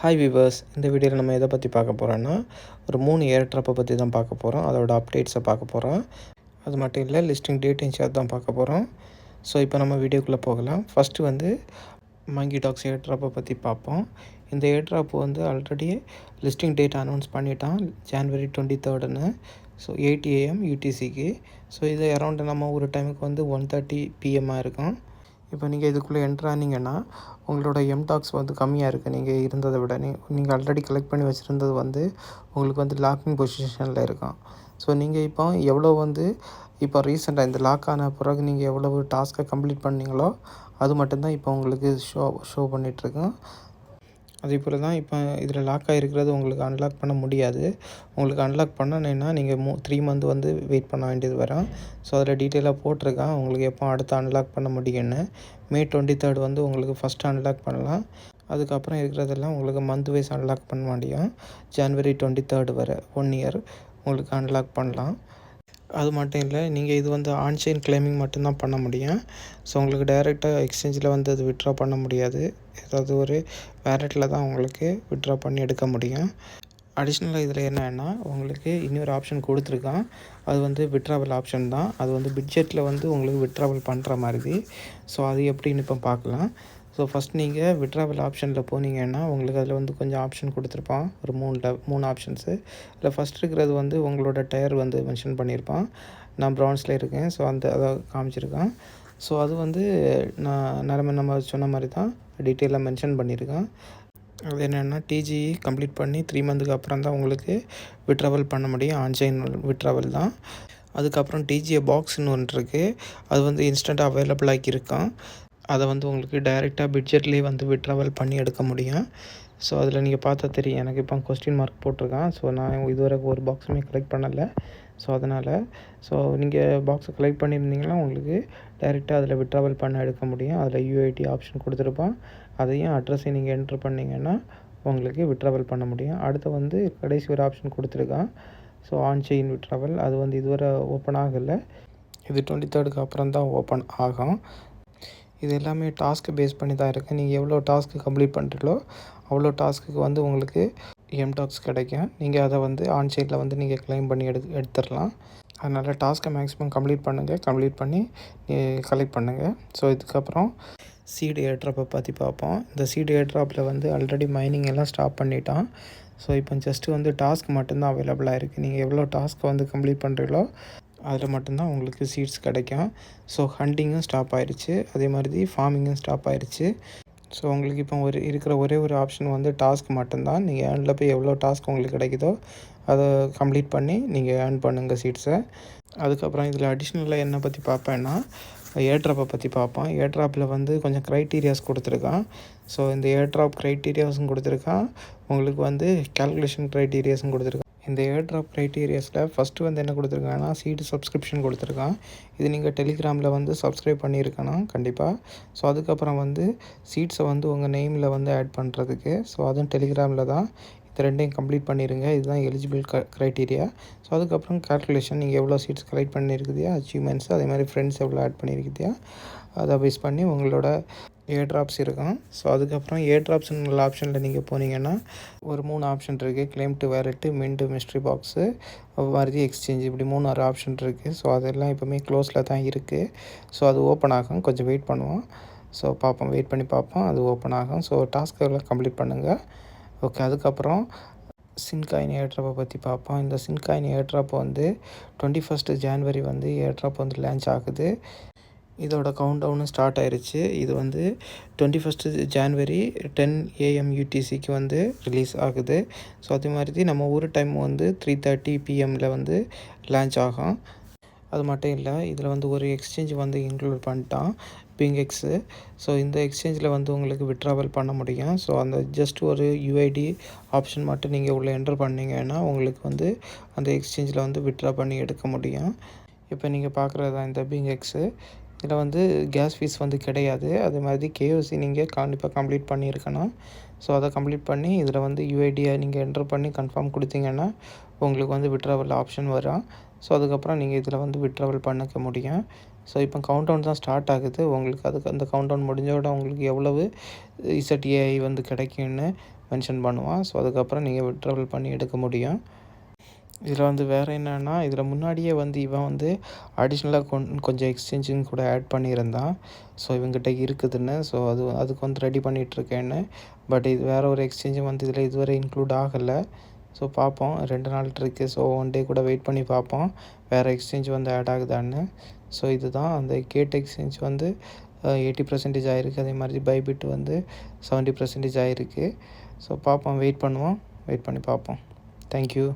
Hi viewers, இந்த வீடியோவில் நம்ம எதை பற்றி பார்க்க போகிறோன்னா ஒரு 3 ஏர் ட்ராப்பை பற்றி தான் பார்க்க போகிறோம். அதோட அப்டேட்ஸை பார்க்க போகிறோம். அது மட்டும் இல்லை, லிஸ்டிங் டேட்டையும் சேர்த்து தான் பார்க்க போகிறோம். ஸோ இப்போ நம்ம வீடியோக்குள்ளே போகலாம். ஃபஸ்ட்டு வந்து மங்கி டாக்ஸ் ஏர் ட்ராப்பை பற்றி பார்ப்போம். இந்த ஏர் ட்ராப் வந்து ஆல்ரெடி லிஸ்டிங் டேட் அனௌன்ஸ் பண்ணிட்டான், January 23 ஸோ 8 AM UTCக்கு. ஸோ இது அரௌண்ட் நம்ம ஒரு டைமுக்கு வந்து 1:30 PM இருக்கும். இப்போ நீங்கள் இதுக்குள்ளே என்ட்ரானீங்கன்னா உங்களோட எம்டாக்ஸ் வந்து கம்மியாக இருக்குது நீங்கள் இருந்ததை விட. நீங்கள் ஆல்ரெடி கலெக்ட் பண்ணி வச்சுருந்தது வந்து உங்களுக்கு வந்து லாக்கிங் பொசிஷனில் இருக்கும். ஸோ நீங்கள் இப்போ ரீசெண்டாக இந்த லாக் ஆன பிறகு நீங்கள் எவ்வளவு டாஸ்க்கை கம்ப்ளீட் பண்ணீங்களோ அது மட்டும்தான் இப்போ உங்களுக்கு ஷோ பண்ணிகிட்ருக்கோம். அதே போல் தான் இப்போ இதில் லாக் ஆகிருக்கிறது உங்களுக்கு அன்லாக் பண்ண முடியாது. உங்களுக்கு அன்லாக் பண்ணணுன்னா நீங்கள் 3 மந்த் வந்து வெயிட் பண்ண வேண்டியது வரும். ஸோ அதில் டீட்டெயிலாக போட்டிருக்கேன் உங்களுக்கு எப்போ அடுத்து அன்லாக் பண்ண முடியும்னு. May 23 வந்து உங்களுக்கு ஃபஸ்ட்டு அன்லாக் பண்ணலாம். அதுக்கப்புறம் இருக்கிறதெல்லாம் உங்களுக்கு மந்த் வைஸ் அன்லாக் பண்ண முடியும். January 23 வரை 1 இயர் உங்களுக்கு அன்லாக் பண்ணலாம். அது மட்டும் இல்லை, நீங்கள் இது வந்து ஆன்சைன் கிளைமிங் மட்டும்தான் பண்ண முடியும். ஸோ உங்களுக்கு டைரெக்டாக எக்ஸ்சேஞ்சில் வந்து அது விட்ரா பண்ண முடியாது. ஏதாவது ஒரு வேலெட்டில் தான் உங்களுக்கு விட்ரா பண்ணி எடுக்க முடியும். அடிஷ்னலாக இதில் என்னென்னா உங்களுக்கு இன்னொரு ஆப்ஷன் கொடுத்துருக்கான். அது வந்து விட்ராவல் ஆப்ஷன் தான். அது வந்து பிட்ஜெட்டில் வந்து உங்களுக்கு விட்ராவல் பண்ணுற மாதிரி. ஸோ அது எப்படின்னு இப்போ பார்க்கலாம். ஸோ ஃபஸ்ட் நீங்கள் விட்ராவல் ஆப்ஷனில் போனீங்கன்னா உங்களுக்கு அதில் வந்து கொஞ்சம் ஆப்ஷன் கொடுத்துருப்பான். ஒரு 3 ஆப்ஷன்ஸு. இல்லை ஃபஸ்ட் இருக்கிறது வந்து உங்களோட டயர் வந்து மென்ஷன் பண்ணியிருப்பான். நான் ப்ரான்ஸில் இருக்கேன். ஸோ அதை காமிச்சிருக்கான். ஸோ அது வந்து நம்ம சொன்ன மாதிரி தான் டீட்டெயிலாக மென்ஷன் பண்ணியிருக்கான். அது என்னென்னா டிஜிஇ கம்ப்ளீட் பண்ணி 3 மந்த்துக்கு அப்புறம் தான் உங்களுக்கு விட்ராவல் பண்ண முடியும். ஆன்சைன் விட்ராவல் தான். அதுக்கப்புறம் டிஜிஏ பாக்ஸ்னு ஒன்று இருக்குது. அது வந்து இன்ஸ்டண்ட்டாக அவைலபிள் ஆகியிருக்கான். அதை வந்து உங்களுக்கு டைரெக்டாக பிட்ஜெட்லேயே வந்து விட்ராவல் பண்ணி எடுக்க முடியும். ஸோ அதில் நீங்கள் பார்த்தா தெரியும், எனக்கு இப்போ கொஸ்டின் மார்க் போட்டிருக்கான். ஸோ நான் இதுவரை ஒரு பாக்ஸுமே கலெக்ட் பண்ணலை. ஸோ அதனால் நீங்கள் பாக்ஸை கலெக்ட் பண்ணியிருந்தீங்கன்னா உங்களுக்கு டைரெக்டாக அதில் விட்ராவல் பண்ண எடுக்க முடியும். அதில் UID ஆப்ஷன் கொடுத்துருப்பான். அதையும் அட்ரஸையும் நீங்கள் என்ட்ரு பண்ணிங்கன்னா உங்களுக்கு விட்ராவல் பண்ண முடியும். அடுத்து வந்து கடைசி ஒரு ஆப்ஷன் கொடுத்துருக்கான். ஸோ ஆன்சைன் விட்ராவல் அது வந்து இதுவரை ஓப்பன் ஆகலை. இது 23 அப்புறம் தான் ஓப்பன் ஆகும். இது எல்லாமே டாஸ்க்கு பேஸ் பண்ணி தான் இருக்குது. நீங்கள் எவ்வளோ டாஸ்க்கு கம்ப்ளீட் பண்ணுறீங்களோ அவ்வளோ டாஸ்க்குக்கு வந்து உங்களுக்கு எம்டாக்ஸ் கிடைக்கும். நீங்கள் அதை வந்து ஆன்சைட்டில் வந்து நீங்கள் கிளைம் பண்ணி எடுத்துடலாம். அதனால் டாஸ்க்கை மேக்ஸிமம் கம்ப்ளீட் பண்ணி கலெக்ட் பண்ணுங்கள். ஸோ இதுக்கப்புறம் சீடு ஏர் ட்ராப்பை பற்றி பார்ப்போம். இந்த சீடு ஏர் ட்ராப்பில் வந்து ஆல்ரெடி மைனிங் எல்லாம் ஸ்டாப் பண்ணிட்டான். ஸோ இப்போ ஜஸ்ட்டு வந்து டாஸ்க் மட்டும்தான் அவைலபிளாக இருக்குது. நீங்கள் எவ்வளோ டாஸ்க்கை வந்து கம்ப்ளீட் பண்ணுறீங்களோ அதில் மட்டும்தான் உங்களுக்கு சீட்ஸ் கிடைக்கும். ஸோ ஹண்டிங்கும் ஸ்டாப் ஆயிடுச்சு. அதே மாதிரி ஃபார்மிங்கும் ஸ்டாப் ஆயிடுச்சு. ஸோ உங்களுக்கு இப்போ இருக்கிற ஒரே ஒரு ஆப்ஷன் வந்து டாஸ்க் மட்டும்தான். நீங்கள் ஏர்னில் போய் எவ்வளோ டாஸ்க் உங்களுக்கு கிடைக்குதோ அதை கம்ப்ளீட் பண்ணி நீங்கள் ஏர்ன் பண்ணுங்கள் சீட்ஸை. அதுக்கப்புறம் இதில் அடிஷ்னலாக என்ன பற்றி பார்ப்பேன்னா ஏர் ட்ராப்பை பற்றி பார்ப்போம். ஏர் ட்ராப்பில் வந்து கொஞ்சம் க்ரைட்டீரியாஸ் கொடுத்துருக்கான். ஸோ இந்த ஏர் ட்ராப் க்ரைட்டீரியாஸும் கொடுத்துருக்கான். உங்களுக்கு வந்து கேல்குலேஷன் க்ரைட்டீரியாஸும் கொடுத்துருக்கான். இந்த ஏர் ட்ராப் க்ரைட்டீரியாஸில் ஃபஸ்ட்டு வந்து என்ன கொடுத்துருக்காங்கன்னா சீடு சப்ஸ்கிரிப்ஷன் கொடுத்துருக்கான். இது நீங்கள் டெலிகிராமில் வந்து சப்ஸ்கிரைப் பண்ணியிருக்கணும் கண்டிப்பாக. ஸோ அதுக்கப்புறம் வந்து சீட்ஸை வந்து உங்கள் நேமில் வந்து ஆட் பண்ணுறதுக்கு. ஸோ அதுவும் டெலிகிராமில் தான். இது ரெண்டையும் கம்ப்ளீட் பண்ணிடுங்க. இதுதான் எலிஜிபிள் க்ரைட்டீரியா. ஸோ அதுக்கப்புறம் கால்குலேஷன் நீங்கள் எவ்வளோ சீட்ஸ் கலெக்ட் பண்ணியிருக்குதியா, அச்சீவ்மெண்ட்ஸ், அதே மாதிரி ஃப்ரெண்ட்ஸ் எவ்வளோ ஆட் பண்ணியிருக்குதியா அதை பேஸ் பண்ணி உங்களோட ஏர் ட்ராப்ஸ் இருக்கும். ஸோ அதுக்கப்புறம் ஏர் ட்ராப்ஸ்ன்ற ஆப்ஷனில் நீங்கள் போனீங்கன்னா ஒரு 3 ஆப்ஷன் இருக்குது. Claim to wallet, mint, mystery box, மறுபடி எக்ஸ்சேஞ்ச், இப்படி 3 ஆப்ஷன் இருக்குது. ஸோ அதெல்லாம் எப்போவுமே க்ளோஸில் தான் இருக்குது. ஸோ அது ஓப்பன் ஆகும். கொஞ்சம் வெயிட் பண்ணுவோம். ஸோ வெயிட் பண்ணி பார்ப்போம். அது ஓப்பன் ஆகும். ஸோ டாஸ்க்கெல்லாம் கம்ப்ளீட் பண்ணுங்கள். ஓகே. அதுக்கப்புறம் சின்காயின் ஏர் ட்ராப்பை பற்றி பார்ப்போம். இந்த சின்காயின் ஏர் ட்ராப் வந்து 21 January வந்து ஏர் ட்ராப் வந்து லான்ச் ஆகுது. இதோட கவுண்ட் டவுனும் ஸ்டார்ட் ஆயிடுச்சு. இது வந்து 21 January 10 AM UTCக்கு வந்து ரிலீஸ் ஆகுது. ஸோ அதே மாதிரி நம்ம ஊர் டைம் வந்து 3:30 PMல வந்து லான்ச் ஆகும். அது மட்டும் இல்லை, இதில் வந்து ஒரு எக்ஸ்சேஞ்ச் வந்து இன்க்ளூட் பண்ணிட்டான், பிங்கெக்ஸு. ஸோ இந்த எக்ஸ்சேஞ்சில் வந்து உங்களுக்கு விட்ராவல் பண்ண முடியும். ஸோ அந்த ஜஸ்ட் ஒரு UID ஆப்ஷன் மட்டும் நீங்கள் உள்ளே என்ட்ரு பண்ணிங்கன்னா உங்களுக்கு வந்து அந்த எக்ஸ்சேஞ்சில் வந்து விட்ரா பண்ணி எடுக்க முடியும். இப்போ நீங்கள் பார்க்குறது தான் இந்த பிங்கெக்ஸு. இதில் வந்து கேஸ் ஃபீஸ் வந்து கிடையாது. அதே மாதிரி KYC நீங்கள் கண்டிப்பாக கம்ப்ளீட் பண்ணியிருக்கணும். ஸோ அதை கம்ப்ளீட் பண்ணி இதில் வந்து UIDயை நீங்கள் என்ட்ரு பண்ணி கன்ஃபார்ம் கொடுத்தீங்கன்னா உங்களுக்கு வந்து விட்ராவல் ஆப்ஷன் வரும். ஸோ அதுக்கப்புறம் நீங்கள் இதில் வந்து விட்ராவல் பண்ணிக்க முடியும். ஸோ இப்போ கவுண்டவுன் தான் ஸ்டார்ட் ஆகுது. உங்களுக்கு அந்த கவுண்டவுன் முடிஞ்சோட உங்களுக்கு எவ்வளவு ZAI வந்து கிடைக்கும்னு மென்ஷன் பண்ணுவான். ஸோ அதுக்கப்புறம் நீங்கள் வித்ட்ராவல் பண்ணி எடுக்க முடியும். இதில் வேறு என்னென்னா, இதில் முன்னாடியே இவன் அடிஷ்னலாக கொஞ்சம் எக்ஸ்சேஞ்சுன்னு கூட ஆட் பண்ணியிருந்தான். ஸோ இவங்ககிட்ட இருக்குதுன்னு. ஸோ அதுக்கு ரெடி பண்ணிகிட்ருக்கேன்னு. பட் இது வேறு ஒரு எக்ஸ்சேஞ்சும் இதில் இதுவரை இன்க்ளூட் ஆகலை. ஸோ பார்ப்போம், 2 நாள் இருக்குது. ஸோ 1 டே கூட வெயிட் பண்ணி பார்ப்போம் வேறு எக்ஸ்சேஞ்ச் ஆட் ஆகுதான்னு. ஸோ இதுதான் அந்த கேட் எக்ஸ்சேஞ்ச் 80% ஆகிருக்கு. அதே மாதிரி பைபிட் 70% ஆகிருக்கு. ஸோ பார்ப்போம், வெயிட் பண்ணி பார்ப்போம். தேங்க்யூ.